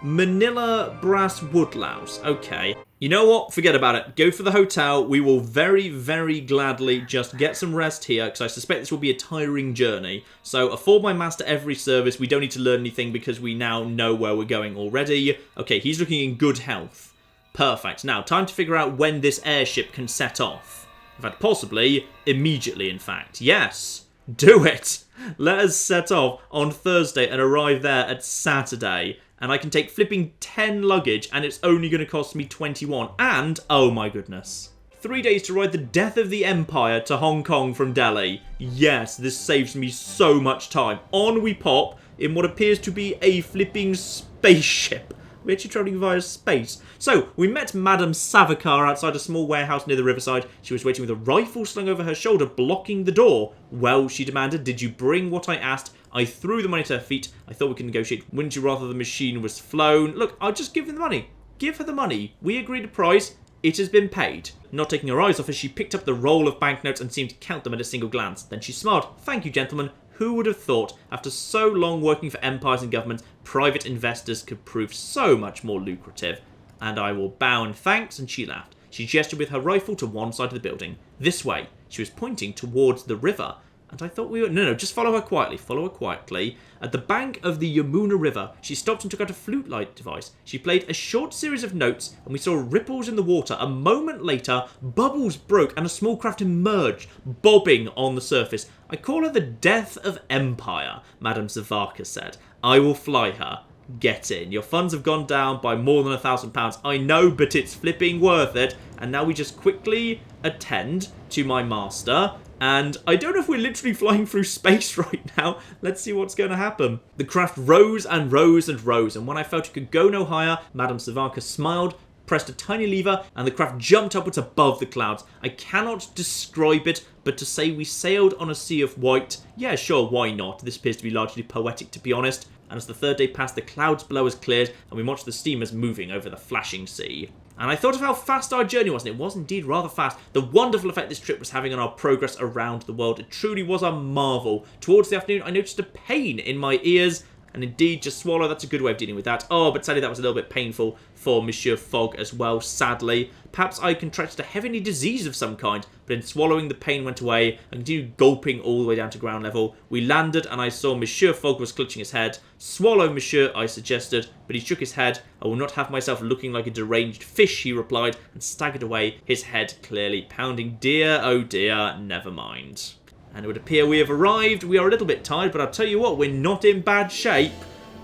Manila brass woodlouse. Okay. You know what? Forget about it. Go for the hotel. We will very, very gladly just get some rest here because I suspect this will be a tiring journey. So afford my master every service. We don't need to learn anything because we now know where we're going already. Okay, he's looking in good health. Perfect. Now, time to figure out when this airship can set off. In fact, possibly immediately, in fact. Yes. Do it. Let us set off on Thursday and arrive there at Saturday. And I can take flipping 10 luggage and it's only going to cost me 21. And, oh my goodness, 3 days to ride the death of the Empire to Hong Kong from Delhi. Yes, this saves me so much time. On we pop in what appears to be a flipping spaceship. We're actually travelling via space. So, we met Madame Savarkar outside a small warehouse near the riverside. She was waiting with a rifle slung over her shoulder, blocking the door. Well, she demanded, did you bring what I asked? I threw the money to her feet. I thought we could negotiate. Wouldn't you rather the machine was flown? Look, I'll just give her the money. Give her the money. We agreed a price. It has been paid. Not taking her eyes off as she picked up the roll of banknotes and seemed to count them at a single glance. Then she smiled. Thank you, gentlemen. Who would have thought, after so long working for empires and governments, private investors could prove so much more lucrative? And I will bow in thanks, and she laughed. She gestured with her rifle to one side of the building. This way. She was pointing towards the river. And I thought we were... No, just follow her quietly. Follow her quietly. At the bank of the Yamuna River, she stopped and took out a flute-like device. She played a short series of notes, and we saw ripples in the water. A moment later, bubbles broke, and a small craft emerged, bobbing on the surface. I call her the Death of Empire, Madame Savarkar said. I will fly her. Get in. Your funds have gone down by more than £1,000. I know, but it's flipping worth it. And now we just quickly attend to my master. And I don't know if we're literally flying through space right now. Let's see what's going to happen. The craft rose and rose and rose. And when I felt it could go no higher, Madame Savarkar smiled, pressed a tiny lever, and the craft jumped upwards above the clouds. I cannot describe it, but to say we sailed on a sea of white, yeah, sure, why not? This appears to be largely poetic, to be honest. And as the third day passed, the clouds below us cleared, and we watched the steamers moving over the flashing sea. And I thought of how fast our journey was, and it was indeed rather fast. The wonderful effect this trip was having on our progress around the world. It truly was a marvel. Towards the afternoon, I noticed a pain in my ears, and indeed, just swallow, that's a good way of dealing with that. Oh, but sadly that was a little bit painful for Monsieur Fogg as well, sadly. Perhaps I contracted a heavenly disease of some kind, but in swallowing the pain went away and continued gulping all the way down to ground level. We landed and I saw Monsieur Fogg was clutching his head. Swallow, Monsieur, I suggested, but he shook his head. I will not have myself looking like a deranged fish, he replied, and staggered away, his head clearly pounding. Dear, oh dear, never mind. And it would appear we have arrived. We are a little bit tired, but I'll tell you what, we're not in bad shape.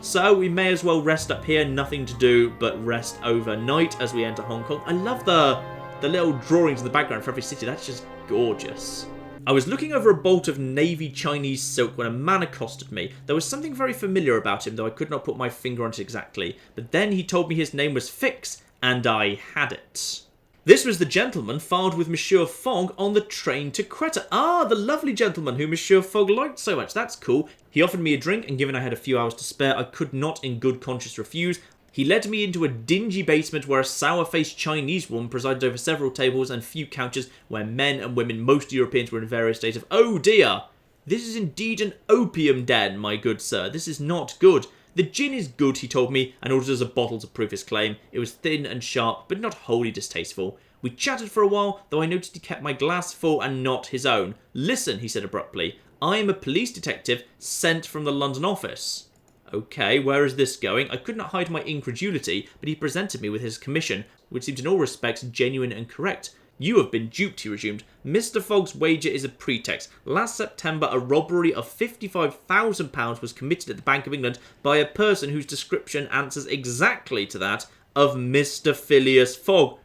So we may as well rest up here. Nothing to do but rest overnight as we enter Hong Kong. I love the little drawings in the background for every city. That's just gorgeous. I was looking over a bolt of navy Chinese silk when a man accosted me. There was something very familiar about him, though I could not put my finger on it exactly. But then he told me his name was Fix, and I had it. This was the gentleman filed with Monsieur Fogg on the train to Quetta. Ah, the lovely gentleman who Monsieur Fogg liked so much. That's cool. He offered me a drink, and given I had a few hours to spare, I could not in good conscience refuse. He led me into a dingy basement where a sour-faced Chinese woman presided over several tables and few couches where men and women, most Europeans, were in various states of, oh dear, this is indeed an opium den, my good sir. This is not good. The gin is good, he told me, and ordered us a bottle to prove his claim. It was thin and sharp, but not wholly distasteful. We chatted for a while, though I noticed he kept my glass full and not his own. Listen, he said abruptly, I am a police detective sent from the London office. Okay, where is this going? I could not hide my incredulity, but he presented me with his commission, which seemed in all respects genuine and correct. You have been duped, he resumed. Mr. Fogg's wager is a pretext. Last September, a robbery of £55,000 was committed at the Bank of England by a person whose description answers exactly to that of Mr. Phileas Fogg.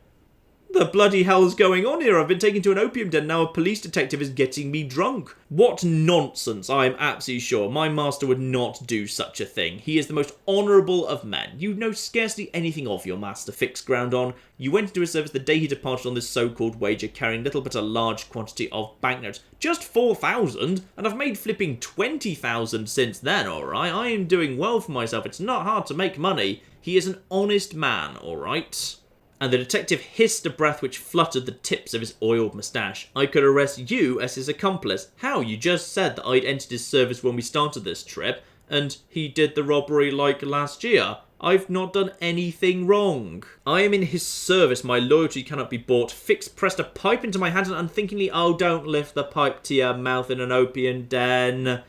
The bloody hell's going on here? I've been taken to an opium den, now a police detective is getting me drunk. What nonsense, I am absolutely sure. My master would not do such a thing. He is the most honourable of men. You know scarcely anything of your master, fixed ground on. You went into his service the day he departed on this so-called wager, carrying little but a large quantity of banknotes. Just 4,000, and I've made flipping 20,000 since then, alright? I am doing well for myself. It's not hard to make money. He is an honest man, alright? And the detective hissed a breath which fluttered the tips of his oiled moustache. I could arrest you as his accomplice. How? You just said that I'd entered his service when we started this trip, and he did the robbery like last year. I've not done anything wrong. I am in his service. My loyalty cannot be bought. Fix pressed a pipe into my hand and unthinkingly, oh, don't lift the pipe to your mouth in an opium den.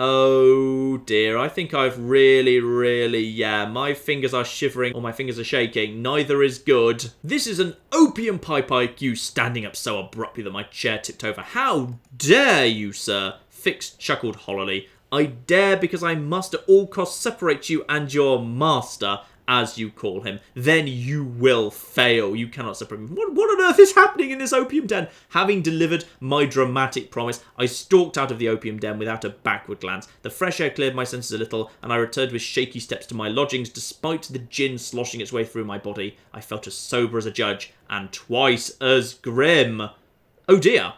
Oh dear, I think I've really, my fingers are shivering or my fingers are shaking. Neither is good. This is an opium pipe, I accused, standing up so abruptly that my chair tipped over. How dare you, sir? Fix chuckled hollowly. I dare because I must at all costs separate you and your master, as you call him. Then you will fail. You cannot separate me. What on earth is happening in this opium den? Having delivered my dramatic promise, I stalked out of the opium den without a backward glance. The fresh air cleared my senses a little, and I returned with shaky steps to my lodgings, despite the gin sloshing its way through my body. I felt as sober as a judge, and twice as grim. Oh dear.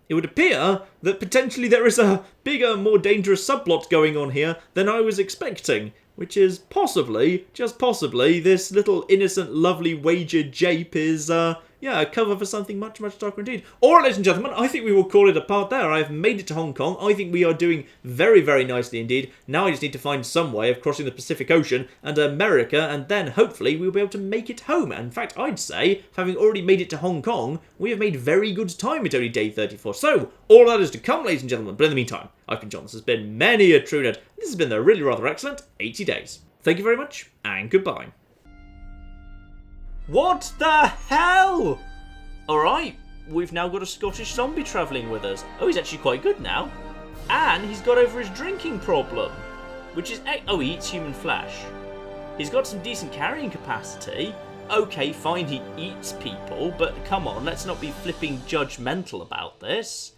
It would appear that potentially there is a bigger, more dangerous subplot going on here than I was expecting. Which is possibly, just possibly, this little innocent, lovely wager jape is, a cover for something much, much darker indeed. Alright, ladies and gentlemen, I think we will call it a part there. I have made it to Hong Kong. I think we are doing very, very nicely indeed. Now I just need to find some way of crossing the Pacific Ocean and America, and then hopefully we'll be able to make it home. And in fact, I'd say, having already made it to Hong Kong, we have made very good time. It's only day 34. So, all that is to come, ladies and gentlemen. But in the meantime, I've been John. This has been many a true net. This has been the really rather excellent 80 days. Thank you very much, and goodbye. What the hell? Alright, we've now got a Scottish zombie travelling with us. Oh, he's actually quite good now. And he's got over his drinking problem. Which is... Oh, he eats human flesh. He's got some decent carrying capacity. Okay, fine, he eats people. But come on, let's not be flipping judgmental about this.